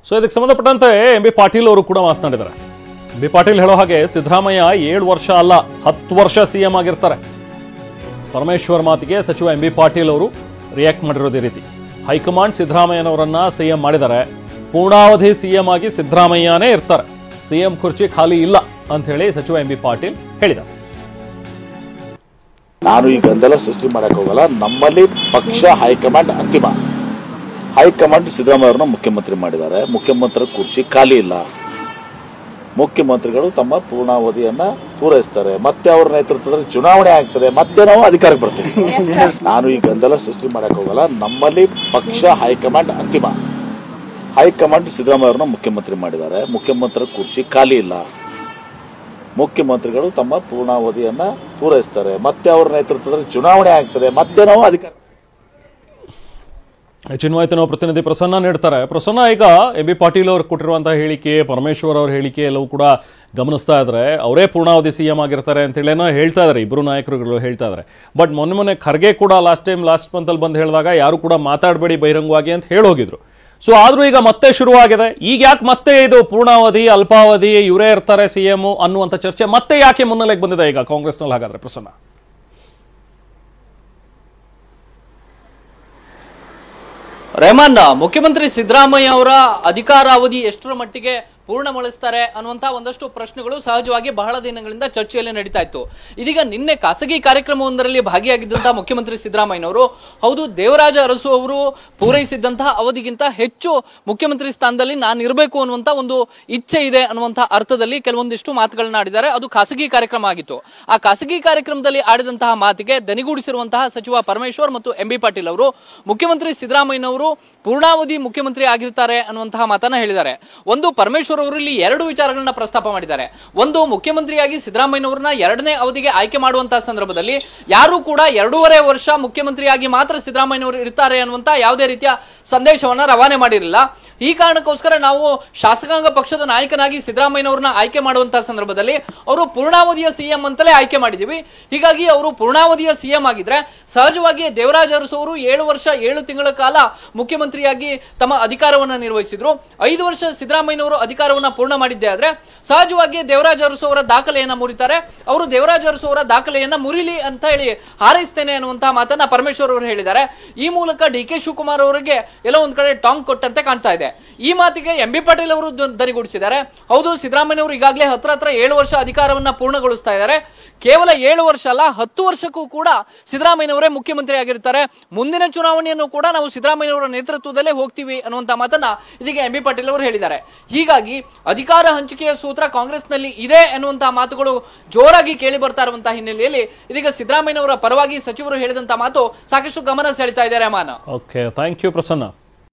So ಇದಕ್ಕೆ ಸಂಬಂಧಪಟ್ಟಂತೆ M B Patil ಅವರು ಕೂಡ ಮಾತನಾಡಿದ್ದಾರೆ. ಎಂ ಬಿ ಪಾಟೀಲ್ ಹೇಳೋ ಹಾಗೆ ಸಿದ್ದರಾಮಯ್ಯ 7 ವರ್ಷ ಅಲ್ಲ 10 ವರ್ಷ ಸಿಎಂ ಆಗಿರ್ತಾರೆ. ಪರಮೇಶ್ವರ್ ಮಾತಿಗೆ ಸಚಿವ ಎಂ ಬಿ ಪಾಟೀಲ್ ಅವರು ರಿಯಾಕ್ಟ್ ಮಾಡಿರೋದೇ ರೀತಿ. ಹೈಕಮಾಂಡ್ ಸಿದ್ದರಾಮಯ್ಯನವರನ್ನ ಸಿಎಂ ಮಾಡಿದ್ದಾರೆ, ಪೂರ್ಣಾವಧಿ ಸಿಎಂ ಆಗಿ ಸಿದ್ದರಾಮಯ್ಯನೇ ಇರ್ತಾರೆ, ಸಿಎಂ ಕುರ್ಚಿ ಖಾಲಿ ಇಲ್ಲ ಅಂತ ಹೇಳಿ ಸಚಿವ ಎಂ ಬಿ ಪಾಟೀಲ್ ಹೇಳಿದ್ದಾರೆ. ನಾನು ಈ ಗೊಂದಲ ಸೃಷ್ಟಿ ಮಾಡಕ್ ಹೋಗಲ್ಲ. ನಮ್ಮಲ್ಲಿ ಪಕ್ಷ ಹೈಕಮಾಂಡ್ ಅಂತಿಮ. ಹೈಕಮಾಂಡ್ ಸಿದ್ದರಾಮಯ್ಯವ್ರನ್ನ ಮುಖ್ಯಮಂತ್ರಿ ಮಾಡಿದ್ದಾರೆ, ಮುಖ್ಯಮಂತ್ರಿ ಕುರ್ಚಿ ಖಾಲಿ ಇಲ್ಲ, ಮುಖ್ಯಮಂತ್ರಿಗಳು ತಮ್ಮ ಪೂರ್ಣಾವಧಿಯನ್ನ ಪೂರೈಸ್ತಾರೆ, ಮತ್ತೆ ಅವರ ನೇತೃತ್ವದಲ್ಲಿ ಚುನಾವಣೆ ಆಗ್ತದೆ, ಮತ್ತೆ ನಾವು ಅಧಿಕಾರಕ್ಕೆ ಬರ್ತೀವಿ. ನಾನು ಈ ಗೊಂದಲ ಸೃಷ್ಟಿ ಮಾಡಕ್ ಹೋಗಲ್ಲ. ನಮ್ಮಲ್ಲಿ ಪಕ್ಷ ಹೈಕಮಾಂಡ್ ಅಂತಿಮ. ಹೈಕಮಾಂಡ್ ಸಿದ್ದರಾಮಯ್ಯವ್ರನ್ನ ಮುಖ್ಯಮಂತ್ರಿ ಮಾಡಿದ್ದಾರೆ, ಮುಖ್ಯಮಂತ್ರಿ ಕುರ್ಚಿ ಖಾಲಿ ಇಲ್ಲ, ಮುಖ್ಯಮಂತ್ರಿಗಳು ತಮ್ಮ ಪೂರ್ಣಾವಧಿಯನ್ನ ಪೂರೈಸ್ತಾರೆ, ಮತ್ತೆ ಅವರ ನೇತೃತ್ವದಲ್ಲಿ ಚುನಾವಣೆ ಆಗ್ತದೆ, ಮತ್ತೆ ನಾವು ಅಧಿಕಾರ. ಹೆಚ್ಚಿನ ಮಾಹಿತಿ ನಾವು ಪ್ರತಿನಿಧಿ ಪ್ರಸನ್ನ ನೀಡ್ತಾರೆ. ಪ್ರಸನ್ನ, ಈಗ ಎಂ ಬಿ ಪಾಟೀಲ್ ಅವರು ಕೊಟ್ಟಿರುವಂತಹ ಹೇಳಿಕೆ, ಪರಮೇಶ್ವರ್ ಅವರ ಹೇಳಿಕೆ ಎಲ್ಲವೂ ಕೂಡ ಗಮನಿಸ್ತಾ ಇದ್ರೆ ಅವರೇ ಪೂರ್ಣಾವಧಿ ಸಿಎಂ ಆಗಿರ್ತಾರೆ ಅಂತ ಹೇಳೇನೋ ಹೇಳ್ತಾ ಇದ್ದಾರೆ, ಇಬ್ಬರು ನಾಯಕರುಗಳು ಹೇಳ್ತಾ ಇದ್ದಾರೆ. ಬಟ್ ಮೊನ್ನೆ ಖರ್ಗೆ ಕೂಡ ಲಾಸ್ಟ್ ಮಂತ್ ಅಲ್ಲಿ ಬಂದು ಹೇಳಿದಾಗ ಯಾರು ಕೂಡ ಮಾತಾಡಬೇಡಿ ಬಹಿರಂಗವಾಗಿ ಅಂತ ಹೇಳೋಗಿದ್ರು. ಸೊ ಆದ್ರೂ ಈಗ ಮತ್ತೆ ಶುರುವಾಗಿದೆ. ಈಗ ಯಾಕೆ ಮತ್ತೆ ಇದು ಪೂರ್ಣಾವಧಿ ಅಲ್ಪಾವಧಿ ಇವರೇ ಇರ್ತಾರೆ ಸಿಎಂ ಅನ್ನುವಂಥ ಚರ್ಚೆ ಮತ್ತೆ ಯಾಕೆ ಮುನ್ನೆಲೆಗೆ ಬಂದಿದೆ ಈಗ ಕಾಂಗ್ರೆಸ್ನಲ್ಲಿ? ಹಾಗಾದ್ರೆ ಪ್ರಸನ್ನ, ರೆಹಮಾನ್, ಮುಖ್ಯಮಂತ್ರಿ ಸಿದ್ದರಾಮಯ್ಯ ಅವರ ಅಧಿಕಾರಾವಧಿ ಎಷ್ಟರ ಮಟ್ಟಿಗೆ ಪೂರ್ಣಗೊಳಿಸ್ತಾರೆ ಅನ್ನುವಂತಹ ಒಂದಷ್ಟು ಪ್ರಶ್ನೆಗಳು ಸಹಜವಾಗಿ ಬಹಳ ದಿನಗಳಿಂದ ಚರ್ಚೆಯಲ್ಲಿ ನಡೀತಾ ಇತ್ತು. ಇದೀಗ ನಿನ್ನೆ ಖಾಸಗಿ ಕಾರ್ಯಕ್ರಮವೊಂದರಲ್ಲಿ ಭಾಗಿಯಾಗಿದ್ದಂತಹ ಮುಖ್ಯಮಂತ್ರಿ ಸಿದ್ದರಾಮಯ್ಯನವರು ಹೌದು, ದೇವರಾಜ ಅರಸು ಅವರು ಪೂರೈಸಿದ್ದಂತಹ ಅವಧಿಗಿಂತ ಹೆಚ್ಚು ಮುಖ್ಯಮಂತ್ರಿ ಸ್ಥಾನದಲ್ಲಿ ನಾನು ಇರಬೇಕು ಅನ್ನುವಂತ ಒಂದು ಇಚ್ಛೆ ಇದೆ ಅನ್ನುವಂತಹ ಅರ್ಥದಲ್ಲಿ ಕೆಲವೊಂದಿಷ್ಟು ಮಾತುಗಳನ್ನ ಆಡಿದ್ದಾರೆ. ಅದು ಖಾಸಗಿ ಕಾರ್ಯಕ್ರಮ ಆಗಿತ್ತು. ಆ ಖಾಸಗಿ ಕಾರ್ಯಕ್ರಮದಲ್ಲಿ ಆಡಿದಂತಹ ಮಾತಿಗೆ ದನಿಗೂಡಿಸಿರುವಂತಹ ಸಚಿವ ಪರಮೇಶ್ವರ್ ಮತ್ತು ಎಂ ಬಿ ಪಾಟೀಲ್ ಅವರು ಮುಖ್ಯಮಂತ್ರಿ ಸಿದ್ದರಾಮಯ್ಯನವರು ಪೂರ್ಣಾವಧಿ ಮುಖ್ಯಮಂತ್ರಿ ಆಗಿರ್ತಾರೆ ಅನ್ನುವಂತಹ ಮಾತನ್ನ ಹೇಳಿದ್ದಾರೆ. ಒಂದು, ಪರಮೇಶ್ವರ್ ಅವರು ಇಲ್ಲಿ 2 ವಿಚಾರಗಳನ್ನ ಪ್ರಸ್ತಾಪ ಮಾಡಿದ್ದಾರೆ. ಒಂದು, ಮುಖ್ಯಮಂತ್ರಿಯಾಗಿ ಸಿದ್ದರಾಮಯ್ಯನವರನ್ನ 2ನೇ ಅವಧಿಗೆ ಆಯ್ಕೆ ಮಾಡುವಂತಹ ಸಂದರ್ಭದಲ್ಲಿ ಯಾರು ಕೂಡ 2.5 ವರ್ಷ ಮುಖ್ಯಮಂತ್ರಿಯಾಗಿ ಮಾತ್ರ ಸಿದ್ದರಾಮಯ್ಯನವರು ಇರ್ತಾರೆ ಅನ್ನುವಂತ ಯಾವುದೇ ರೀತಿಯ ಸಂದೇಶವನ್ನ ರವಾನೆ ಮಾಡಿರಲಿಲ್ಲ. ಈ ಕಾರಣಕ್ಕೋಸ್ಕರ ನಾವು ಶಾಸಕಾಂಗ ಪಕ್ಷದ ನಾಯಕನಾಗಿ ಸಿದ್ದರಾಮಯ್ಯನವರನ್ನ ಆಯ್ಕೆ ಮಾಡುವಂತಹ ಸಂದರ್ಭದಲ್ಲಿ ಅವರು ಪೂರ್ಣಾವಧಿಯ ಸಿಎಂ ಅಂತಲೇ ಆಯ್ಕೆ ಮಾಡಿದೀವಿ. ಹೀಗಾಗಿ ಅವರು ಪೂರ್ಣಾವಧಿಯ ಸಿಎಂ ಆಗಿದ್ರೆ ಸಹಜವಾಗಿ ದೇವರಾಜ ಅರಸು ಅವರು 7 ವರ್ಷ 7 ತಿಂಗಳ ಕಾಲ ಮುಖ್ಯಮಂತ್ರಿಯಾಗಿ ತಮ್ಮ ಅಧಿಕಾರವನ್ನ ನಿರ್ವಹಿಸಿದ್ರು. 5 ವರ್ಷ ಸಿದ್ದರಾಮಯ್ಯನವರು ಅಧಿಕಾರವನ್ನ ಪೂರ್ಣ ಮಾಡಿದ್ದೇ ಆದ್ರೆ ಸಹಜವಾಗಿ ದೇವರಾಜ ಅರಸು ಅವರ ದಾಖಲೆಯನ್ನ ಮುರಿತಾರೆ. ಅವರು ದೇವರಾಜ ಅರಸು ಅವರ ದಾಖಲೆಯನ್ನ ಮುರಿಲಿ ಅಂತ ಹೇಳಿ ಹಾರೈಸ್ತೇನೆ ಅನ್ನುವಂತಹ ಮಾತನ್ನ ಪರಮೇಶ್ವರ್ ಅವರು ಹೇಳಿದ್ದಾರೆ. ಈ ಮೂಲಕ ಡಿ ಕೆ ಶಿವಕುಮಾರ್ ಅವರಿಗೆ ಎಲ್ಲೋ ಒಂದ್ ಕಡೆ ಟಾಂಗ್ ಕೊಟ್ಟಂತೆ ಕಾಣ್ತಾ ಇದೆ. ಈ ಮಾತಿಗೆ ಎಂ ಬಿ ಪಾಟೀಲ್ ಅವರು ದನಿಗೂಡಿಸಿದ್ದಾರೆ. ಹೌದು, ಸಿದ್ದರಾಮಯ್ಯ ಅವರು ಈಗಾಗಲೇ ಹತ್ರ 7 ವರ್ಷ ಅಧಿಕಾರವನ್ನ ಪೂರ್ಣಗೊಳಿಸ್ತಾ ಇದ್ದಾರೆ. ಕೇವಲ 7 ವರ್ಷ ಅಲ್ಲ, 10 ವರ್ಷಕ್ಕೂ ಕೂಡ ಸಿದ್ದರಾಮಯ್ಯನವರೇ ಮುಖ್ಯಮಂತ್ರಿ ಆಗಿರ್ತಾರೆ. ಮುಂದಿನ ಚುನಾವಣೆಯನ್ನು ಕೂಡ ನಾವು ಸಿದ್ದರಾಮಯ್ಯನವರ ನೇತೃತ್ವದಲ್ಲೇ ಹೋಗ್ತೀವಿ ಅನ್ನುವಂತ ಮಾತನ್ನ ಇದೀಗ ಎಂ ಬಿ ಪಾಟೀಲ್ ಅವರು ಹೇಳಿದ್ದಾರೆ. ಹೀಗಾಗಿ ಅಧಿಕಾರ ಹಂಚಿಕೆಯ ಸೂತ್ರ ಕಾಂಗ್ರೆಸ್ನಲ್ಲಿ ಇದೆ ಎನ್ನುವಂತಹ ಮಾತುಗಳು ಜೋರಾಗಿ ಕೇಳಿ ಬರ್ತಾ ಇರುವಂತಹ ಹಿನ್ನೆಲೆಯಲ್ಲಿ ಇದೀಗ ಸಿದ್ದರಾಮಯ್ಯನವರ ಪರವಾಗಿ ಸಚಿವರು ಹೇಳಿದಂತಹ ಮಾತು ಸಾಕಷ್ಟು ಗಮನ ಸೆಳೆತಾ ಇದೆ. Rehman, okay, thank you Prasanna.